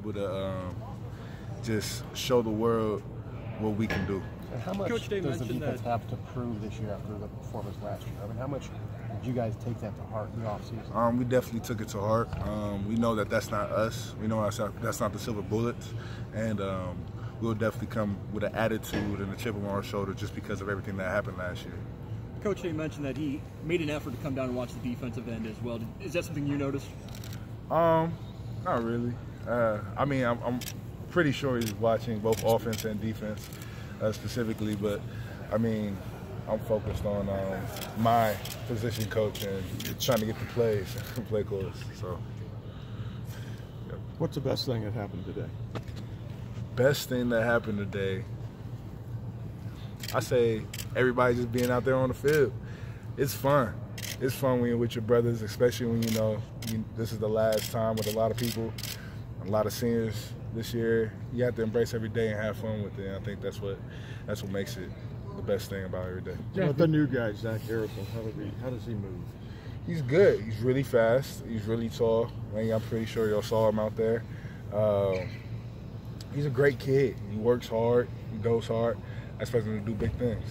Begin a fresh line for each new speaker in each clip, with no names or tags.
able to just show the world what we can do.
And how much does the defense have to prove this year after the performance last year? I mean, how much did you guys take that to heart in the offseason?
We definitely took it to heart. We know that that's not us. We know that's not the Silver Bullets. And we'll definitely come with an attitude and a chip on our shoulder just because of everything that happened last year.
Coach Hay mentioned that he made an effort to come down and watch the defensive end as well. Is that something you noticed?
Not really. I mean, I'm pretty sure he's watching both offense and defense specifically, but I mean, I'm focused on my position coach and trying to get the plays and play calls. So, yep.
What's the best thing that happened today?
Best thing that happened today, I say everybody just being out there on the field. It's fun. It's fun when you're with your brothers, especially when you know this is the last time with a lot of people, a lot of seniors this year. You have to embrace every day and have fun with it. And I think that's what makes it the best thing about every day.
Yeah, the new guy, Zach Harrison, how does he move?
He's good. He's really fast. He's really tall. I'm pretty sure y'all saw him out there. He's a great kid. He works hard. He goes hard. I expect him to do big things.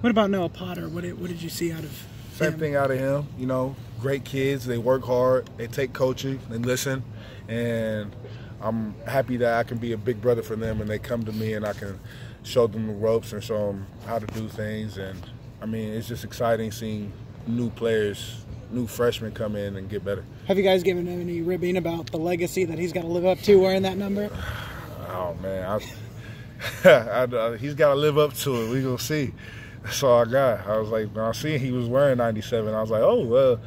What about Noah Potter? What did you see out of him?
Same thing out of him. You know, great kids. They work hard. They take coaching. They listen. And I'm happy that I can be a big brother for them and they come to me and I can show them the ropes and show them how to do things. And, I mean, it's just exciting seeing new players, new freshmen come in and get better.
Have you guys given him any ribbing about the legacy that he's got to live up to wearing that number?
Oh, man. He's got to live up to it. We're going to see. That's all I got. I was like, when I seen he was wearing 97, I was like, oh, well,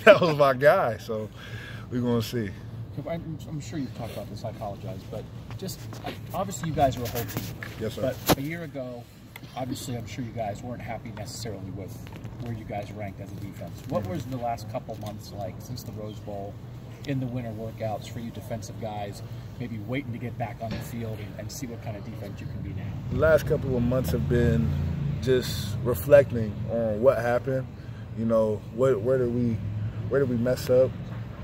that was my guy. So we're going to see.
I'm sure you've talked about this, I apologize, but just obviously you guys are a whole team.
Yes, sir.
But a year ago, obviously I'm sure you guys weren't happy necessarily with where you guys ranked as a defense. What was the last couple months like since the Rose Bowl in the winter workouts for you defensive guys, maybe waiting to get back on the field and see what kind of defense you can be now?
The last couple of months have been just reflecting on what happened. You know, where did we mess up?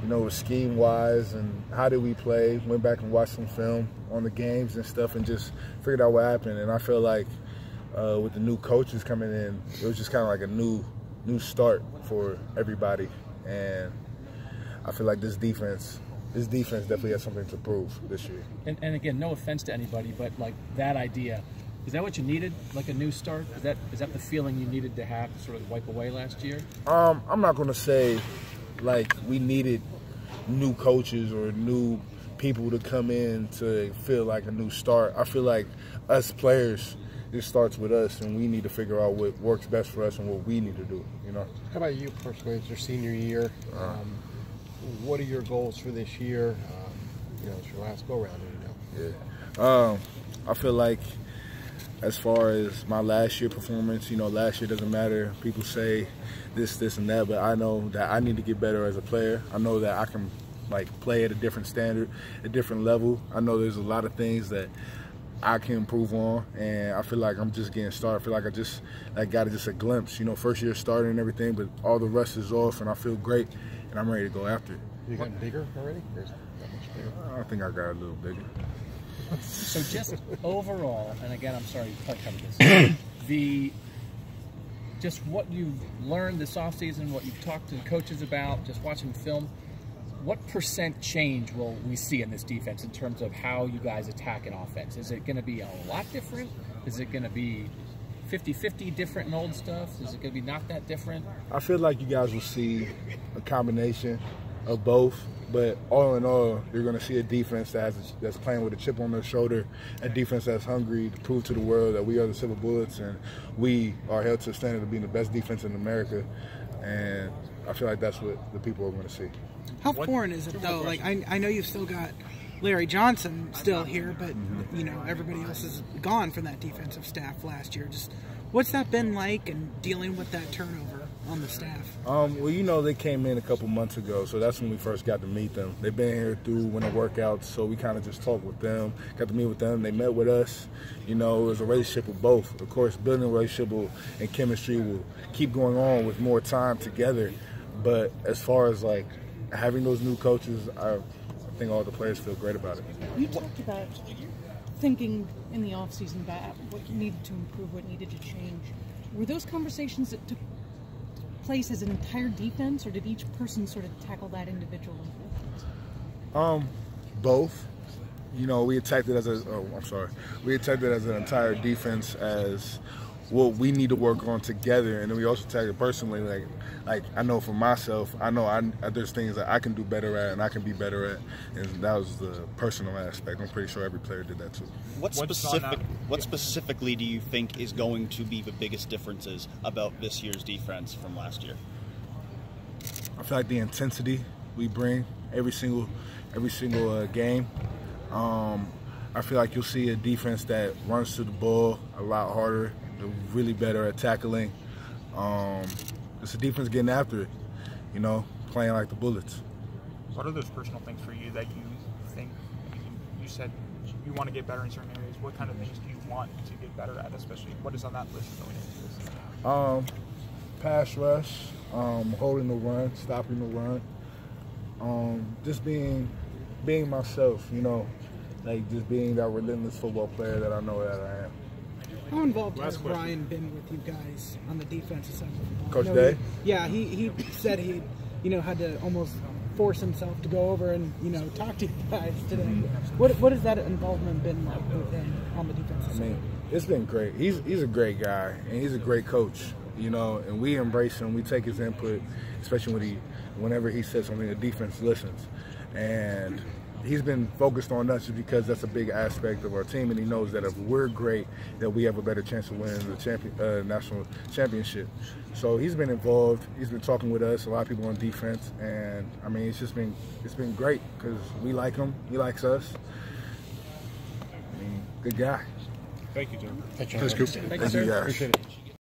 You know, scheme-wise, and how did we play? Went back and watched some film on the games and stuff and just figured out what happened. And I feel like with the new coaches coming in, it was just kind of like a new start for everybody. And I feel like this defense definitely has something to prove this year.
And again, no offense to anybody, but like that idea, is that what you needed, like a new start? Is that the feeling you needed to have to sort of wipe away last year?
I'm not going to say like we needed new coaches or new people to come in to feel like a new start. I feel like us players, it starts with us, and we need to figure out what works best for us and what we need to do, you know.
How about you personally? It's your senior year. What are your goals for this year? You know, it's your last go-round, you know.
Yeah. I feel like as far as my last year performance, you know, last year doesn't matter. People say this, and that, but I know that I need to get better as a player. I know that I can, like, play at a different standard, a different level. I know there's a lot of things that I can improve on, and I feel like I'm just getting started. I feel like I got just a glimpse. You know, first year starting and everything, but all the rust is off, and I feel great, and I'm ready to go after it.
You gotten bigger already? Or is it that much bigger?
I think I got a little bigger.
So just overall, and again, I'm sorry you probably covered this, just what you've learned this offseason, what you've talked to the coaches about, just watching film, what % change will we see in this defense in terms of how you guys attack an offense? Is it going to be a lot different? Is it going to be 50-50 different and old stuff? Is it going to be not that different?
I feel like you guys will see a combination of both, but all in all, you're going to see a defense that's playing with a chip on their shoulder, a defense that's hungry to prove to the world that we are the Silver Bullets and we are held to the standard of being the best defense in America. And I feel like that's what the people are going to see.
How foreign is it, though? Like, I know you've still got Larry Johnson still here, but, you know, everybody else is gone from that defensive staff last year. Just what's that been like and dealing with that turnover on the staff?
Well, you know, they came in a couple months ago, so that's when we first got to meet them. They've been here through winter workouts, so we kind of just talked with them, got to meet with them. They met with us. You know, it was a relationship with both. Of course, building a relationship and chemistry will keep going on with more time together. But as far as, like, having those new coaches, I think all the players feel great about it.
You talked about thinking in the offseason about what needed to improve, what needed to change. Were those conversations that took place as an entire defense, or did each person sort of tackle that individually?
Both. You know, we attacked it as we attacked it as an entire defense as what we need to work on together, and then we also attacked it personally. Like I know for myself, I know there's things that I can do better at and I can be better at, and that was the personal aspect. I'm pretty sure every player did that too.
What specifically do you think is going to be the biggest differences about this year's defense from last year?
I feel like the intensity we bring every single game. I feel like you'll see a defense that runs to the ball a lot harder. They're really better at tackling. It's a defense getting after it, you know, playing like the Bullets.
What are those personal things for you that you think, you said you want to get better in certain areas. What kind of things do you want to get better at, especially? What is on that list going into this?
Pass rush, holding the run, stopping the run, just being myself, you know, like just being that relentless football player that I know that I am.
How involved has Brian been with you guys on the defensive side of the ball?
Coach Day?
He said he, had to almost force himself to go over and, talk to you guys today. What has that involvement been like with him on the defensive side?
I mean, it's been great. He's a great guy, and he's a great coach, and we embrace him. We take his input, especially whenever he says something, the defense listens. And he's been focused on us just because that's a big aspect of our team, and he knows that if we're great, that we have a better chance of winning the national championship. So he's been involved. He's been talking with us, a lot of people on defense, and I mean, it's been great because we like him, he likes us. I mean, good guy.
Thank you, Jim.
Thanks, Cooper.
Thank you guys.
Appreciate it.